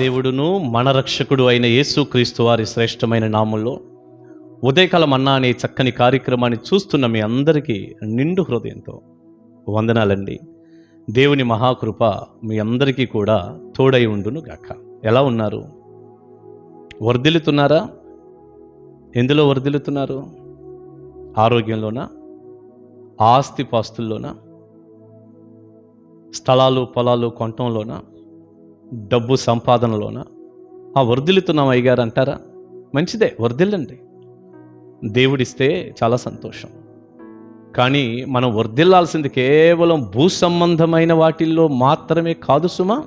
దేవుడును మన రక్షకుడు అయిన యేసుక్రీస్తు వారి శ్రేష్టమైన నామంలో ఉదయకాల మన్నా అనే చక్కని కార్యక్రమాన్ని చూస్తున్న మీ అందరికీ నిండు హృదయంతో వందనాలండి. దేవుని మహాకృప మీ అందరికీ కూడా తోడై ఉండును గాక. ఎలా ఉన్నారు? వర్ధిల్లుతున్నారా? ఎందులో వర్ధిల్లుతున్నారు? ఆరోగ్యంలోనా? ఆస్తిపాస్తుల్లోనా? స్థలాలు పొలాలు కొనటంలోనా? డబ్బు సంపాదనలోన? వర్ధిల్లుతున్నాం అయ్యగారు అంటారా? మంచిదే, వర్ధిల్లండి. దేవుడిస్తే చాలా సంతోషం. కానీ మనం వర్ధిల్లాల్సింది కేవలం భూ సంబంధమైన వాటిల్లో మాత్రమే కాదు సుమా.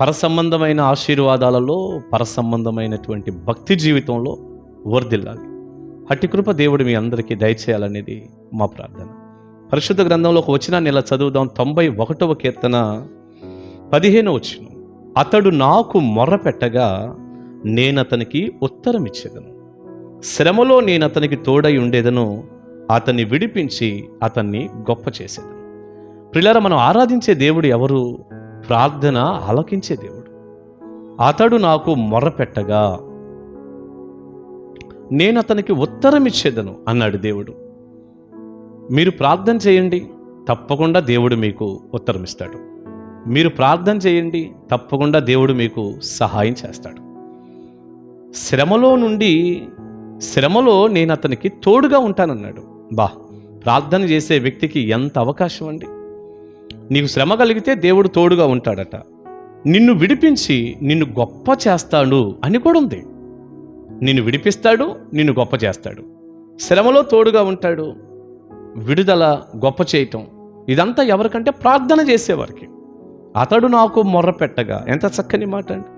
పరసంబంధమైన ఆశీర్వాదాలలో, పరసంబంధమైనటువంటి భక్తి జీవితంలో వర్ధిల్లాలి. అట్టి కృప దేవుడు మీ అందరికీ దయచేయాలనేది మా ప్రార్థన. పరిశుద్ధ గ్రంథంలో ఒక వచనాన్ని ఇలా చదువుదాం. 91వ కీర్తన 15వ వచనం. అతడు నాకు మొర్రపెట్టగా నేనతనికి ఉత్తరం ఇచ్చేదను, శ్రమలో నేనతనికి తోడై ఉండేదను, అతన్ని విడిపించి అతన్ని గొప్ప చేసేదను. ప్రియులారా, మనం ఆరాధించే దేవుడు ఎవరు? ప్రార్థన ఆలకించే దేవుడు. అతడు నాకు మొర్రపెట్టగా నేనతనికి ఉత్తరం ఇచ్చేదను అన్నాడు దేవుడు. మీరు ప్రార్థన చేయండి, తప్పకుండా దేవుడు మీకు ఉత్తరం ఇస్తాడు. మీరు ప్రార్థన చేయండి, తప్పకుండా దేవుడు మీకు సహాయం చేస్తాడు. శ్రమలో నేను అతనికి తోడుగా ఉంటానన్నాడు. ప్రార్థన చేసే వ్యక్తికి ఎంత అవకాశం అండి. నీకు శ్రమ కలిగితే దేవుడు తోడుగా ఉంటాడట. నిన్ను విడిపించి నిన్ను గొప్ప చేస్తాడు అని కూడా ఉంది. నిన్ను విడిపిస్తాడు, నిన్ను గొప్ప చేస్తాడు. శ్రమలో తోడుగా ఉంటాడు, విడుదల, గొప్ప చేయటం, ఇదంతా ఎవరికంటే ప్రార్థన చేసేవారికి. అతడు నాకు మొర్రపెట్టగా, ఎంత చక్కని మాట అండి.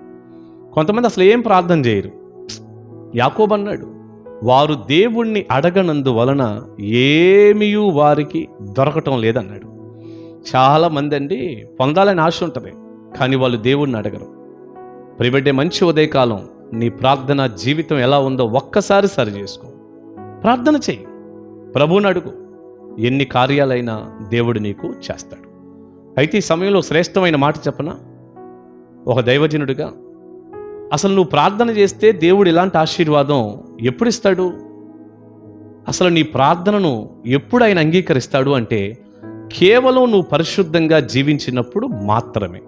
కొంతమంది అసలు ఏం ప్రార్థన చేయరు. యాకోబు అన్నాడు, వారు దేవుణ్ణి అడగనందువలన ఏమీయూ వారికి దొరకటం లేదన్నాడు. చాలామంది అండి పొందాలని ఆశ ఉంటుంది, కానీ వాళ్ళు దేవుణ్ణి అడగరు. ప్రియబిడ్డే, మంచి ఉదయకాలం నీ ప్రార్థన జీవితం ఎలా ఉందో ఒక్కసారి సరి చేసుకో. ప్రార్థన చెయ్యి, ప్రభువుని అడుగు. ఎన్ని కార్యాలైనా దేవుడు నీకు చేస్తాడు. అయితే ఈ సమయంలో శ్రేష్టమైన మాట చెప్పనా? ఒక దైవజనుడిగా అసలు నువ్వు ప్రార్థన చేస్తే దేవుడు ఇలాంటి ఆశీర్వాదం ఎప్పుడు ఇస్తాడు? అసలు నీ ప్రార్థనను ఎప్పుడు ఆయన అంగీకరిస్తాడు అంటే కేవలం నువ్వు పరిశుద్ధంగా జీవించినప్పుడు మాత్రమే.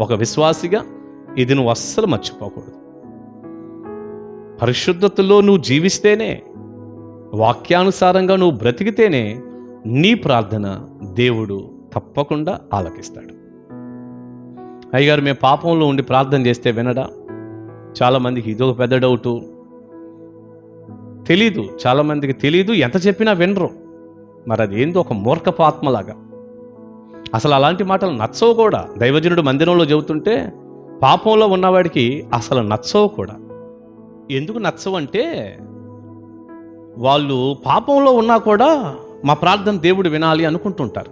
ఒక విశ్వాసిగా ఇది నువ్వు అస్సలు మర్చిపోకూడదు. పరిశుద్ధతలో నువ్వు జీవిస్తేనే, వాక్యానుసారంగా నువ్వు బ్రతికితేనే నీ ప్రార్థన దేవుడు తప్పకుండా ఆలకిస్తాడు. అయ్యగారు, మేము పాపంలో ఉండి ప్రార్థన చేస్తే వినడా? చాలామందికి ఇదొక పెద్ద డౌటు. తెలీదు, చాలామందికి తెలీదు, ఎంత చెప్పినా వినరు. మరి అదేందో ఒక మూర్ఖపు ఆత్మలాగా. అసలు అలాంటి మాటలు నచ్చవు కూడా. దైవజనుడు మందిరంలో చెబుతుంటే పాపంలో ఉన్నవాడికి అసలు నచ్చవు కూడా. ఎందుకు నచ్చవు అంటే వాళ్ళు పాపంలో ఉన్నా కూడా మా ప్రార్థన దేవుడు వినాలి అనుకుంటుంటారు.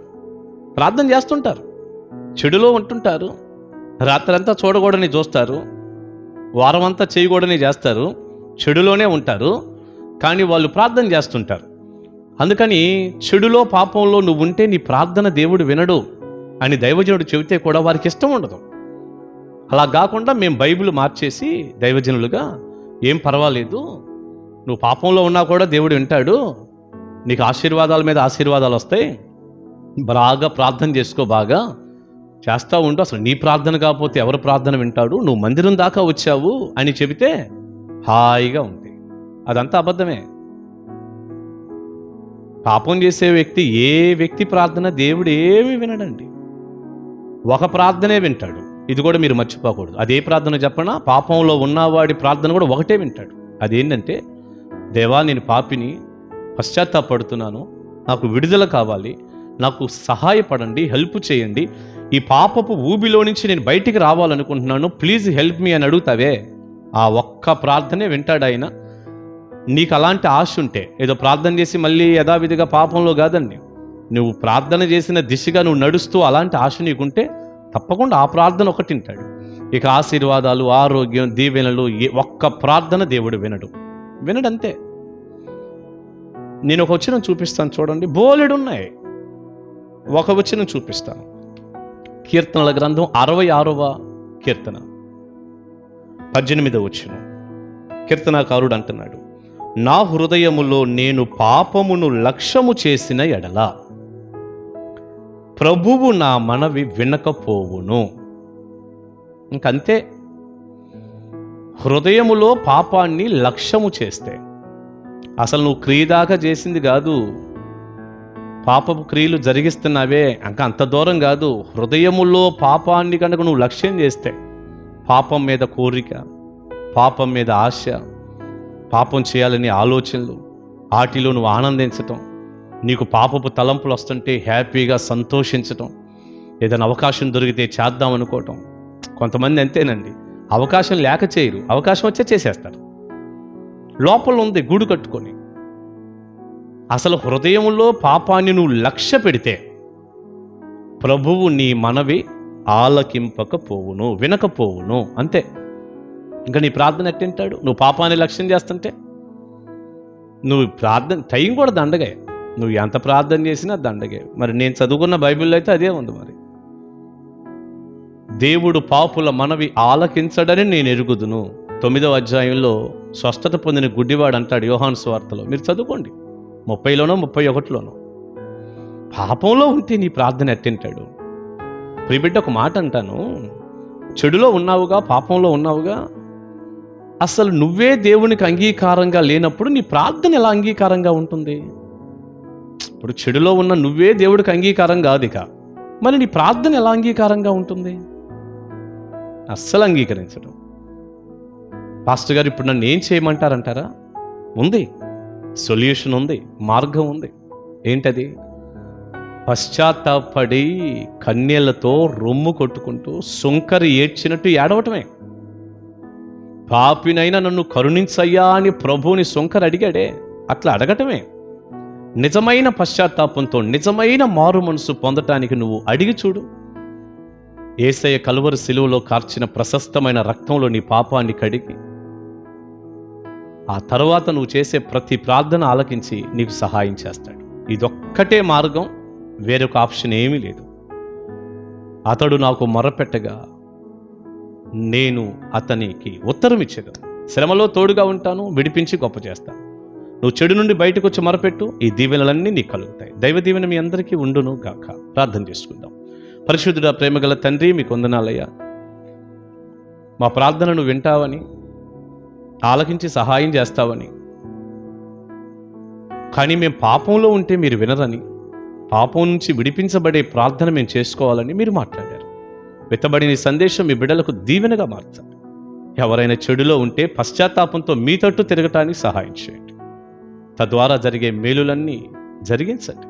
ప్రార్థన చేస్తుంటారు, చెడులో ఉంటుంటారు, రాత్రంతా చూడకూడని చూస్తారు, వారమంతా చేయకూడని చేస్తారు, చెడులోనే ఉంటారు, కానీ వాళ్ళు ప్రార్థన చేస్తుంటారు. అందుకని చెడులో పాపంలో నువ్వు ఉంటే నీ ప్రార్థన దేవుడు వినడు అని దైవజనుడు చెబితే కూడా వారికి ఇష్టం ఉండదు. అలా కాకుండా మేము బైబిల్ మార్చేసి దైవజనులుగా, ఏం పర్వాలేదు, నువ్వు పాపంలో ఉన్నా కూడా దేవుడు వింటాడు, నీకు ఆశీర్వాదాల మీద ఆశీర్వాదాలు వస్తాయి, బాగా ప్రార్థన చేసుకో, బాగా చేస్తూ ఉండు, అసలు నీ ప్రార్థన కాకపోతే ఎవరు ప్రార్థన వింటాడు, నువ్వు మందిరం దాకా వచ్చావు అని చెబితే హాయిగా ఉంది. అదంతా అబద్ధమే. పాపం చేసే వ్యక్తి, ఏ వ్యక్తి ప్రార్థన దేవుడు ఏమి వినడండి. ఒక ప్రార్థనే వింటాడు. ఇది కూడా మీరు మర్చిపోకూడదు. అదే ప్రార్థన చెప్పనా? పాపంలో ఉన్నవాడి ప్రార్థన కూడా ఒకటే వింటాడు. అదేంటంటే, దేవా, నేను పాపిని, పశ్చాత్తాపడుతున్నాను, నాకు విడుదల కావాలి, నాకు సహాయపడండి, హెల్ప్ చేయండి, ఈ పాపపు ఊబిలో నుంచి నేను బయటికి రావాలనుకుంటున్నాను, ప్లీజ్ హెల్ప్ మీ అని అడుగుతావే, ఆ ఒక్క ప్రార్థనే వింటాడు ఆయన. నీకు అలాంటి ఆశ ఉంటే, ఏదో ప్రార్థన చేసి మళ్ళీ యథావిధిగా పాపంలో కాదండి, నువ్వు ప్రార్థన చేసిన దిశగా నువ్వు నడుస్తూ అలాంటి ఆశ నీకుంటే తప్పకుండా ఆ ప్రార్థన ఒకటి వింటాడు. ఇక ఆశీర్వాదాలు, ఆరోగ్యం, దీవెనలు, ఒక్క ప్రార్థన దేవుడు వినడంతే. నేను ఒక వచనం చూపిస్తాను చూడండి, బోలెడున్నాయి. ఒక వచనం చూపిస్తాను. కీర్తనల గ్రంథం 66వ కీర్తన 18వ వచనం కీర్తనాకారుడు అంటున్నాడు, నా హృదయములో నేను పాపమును లక్ష్యము చేసిన ఎడల ప్రభువు నా మనవి వినకపోవును. ఇంకంతే. హృదయములో పాపాన్ని లక్ష్యము చేస్తే, అసలు నువ్వు క్రియదాకా చేసింది కాదు, పాపపు క్రియలు జరిగిస్తున్నావే, ఇంకా అంత దూరం కాదు. హృదయములో పాపాన్ని కనుక నువ్వు లక్ష్యం చేస్తే, పాపం మీద కోరిక, పాపం మీద ఆశ, పాపం చేయాలని ఆలోచనలు, వాటిలో నువ్వు ఆనందించటం, నీకు పాపపు తలంపులు వస్తుంటే హ్యాపీగా సంతోషించటం, ఏదైనా అవకాశం దొరికితే చేద్దాం అనుకోవటం. కొంతమంది అంతేనండి, అవకాశం లేక చేయరు, అవకాశం వచ్చే చేసేస్తారు. లోపల ఉంది గూడు కట్టుకొని. అసలు హృదయంలో పాపాన్ని నువ్వు లక్ష్య పెడితే ప్రభువు నీ మనవి ఆలకింపకపోవును, వినకపోవును. అంతే. ఇంకా నీ ప్రార్థన ఎట్టింటాడు? నువ్వు పాపాన్ని లక్ష్యం చేస్తుంటే నువ్వు ప్రార్థన టైం కూడా దండగే. నువ్వు ఎంత ప్రార్థన చేసినా దండగే. మరి నేను చదువుకున్న బైబిల్లో అయితే అదే ఉంది. మరి దేవుడు పాపుల మనవి ఆలకించడని నేను ఎరుగుదును. 9వ అధ్యాయంలో స్వస్థత పొందిన గుడ్డివాడు అంటాడు యోహాను సువార్తలో, మీరు చదువుకోండి, 30లోనో 31లోనో. పాపంలో ఉంటే నీ ప్రార్థన ఎట్టింటాడు? ప్రియబిడ్డ, ఒక మాట అంటాను, చెడులో ఉన్నావుగా, పాపంలో ఉన్నావుగా, అసలు నువ్వే దేవునికి అంగీకారంగా లేనప్పుడు నీ ప్రార్థన ఎలా అంగీకారంగా ఉంటుంది? ఇప్పుడు చెడులో ఉన్న నువ్వే దేవుడికి అంగీకారం కాదు, ఇక మరి నీ ప్రార్థన ఎలా అంగీకారంగా ఉంటుంది? అస్సలు అంగీకరించడం. పాస్టర్ గారు ఇప్పుడు నన్ను ఏం చేయమంటారంటారా? ఉంది, సొల్యూషన్ ఉంది, మార్గం ఉంది. ఏంటది? పశ్చాత్తాపడి కన్నీళ్లతో రొమ్ము కొట్టుకుంటూ సుంకరి ఏడ్చినట్టు ఏడవటమే. పాపినైనా నన్ను కరుణించయ్యా అని ప్రభువుని సుంకరి అడిగాడే, అట్లా అడగటమే. నిజమైన పశ్చాత్తాపంతో నిజమైన మారు మనసు పొందటానికి నువ్వు అడిగి చూడు. యేసయ్య కలువరి శిలువలో కార్చిన ప్రశస్తమైన రక్తంలో నీ పాపాన్ని కడిగి, ఆ తర్వాత నువ్వు చేసే ప్రతి ప్రార్థన ఆలకించి నీకు సహాయం చేస్తాడు. ఇదొక్కటే మార్గం, వేరొక ఆప్షన్ ఏమీ లేదు. అతడు నాకు మొరపెట్టగా నేను అతనికి ఉత్తరం ఇచ్చేదను. శ్రమలో తోడుగా ఉంటాను, విడిపించి గొప్ప చేస్తాను. నువ్వు చెడు నుండి బయటకు వచ్చి మొరపెట్టు, ఈ దీవెనలన్నీ నీకు కలుగుతాయి. దైవ దీవెన మీ అందరికీ ఉండును గాక. ప్రార్థన చేసుకుందాం. పరిశుద్ధుడా, ప్రేమగల తండ్రి, మీకు వందనాలయ్యా. మా ప్రార్థనను వింటావని, ఆలకించి సహాయం చేస్తావని, కానీ మేము పాపంలో ఉంటే మీరు వినరని, పాపం నుంచి విడిపించబడే ప్రార్థన మేము చేసుకోవాలని మీరు మాట్లాడారు. విత్తబడిన సందేశం మీ బిడ్డలకు దీవెనగా మార్చండి. ఎవరైనా చెడులో ఉంటే పశ్చాత్తాపంతో మీ తట్టు తిరగటానికి సహాయం చేయండి. తద్వారా జరిగే మేలులన్నీ జరిగించండి.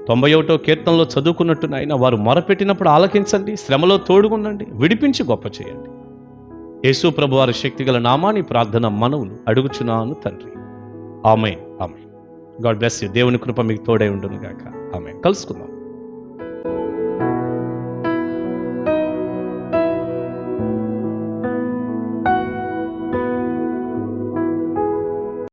91వ కీర్తనలో చదువుకున్నట్టు నాయన, వారు మొరపెట్టినప్పుడు ఆలకించండి, శ్రమలో తోడుగుండండి, విడిపించి గొప్ప చేయండి. యేసు ప్రభు వారి శక్తిగల నామాని ప్రార్థన మనవులు అడుగుచున్నాను తండ్రి. ఆమేన్, ఆమేన్. God bless you. దేవుని కృప మీకు తోడై ఉండును గాక. ఆమేన్. కలుసుకుందాం.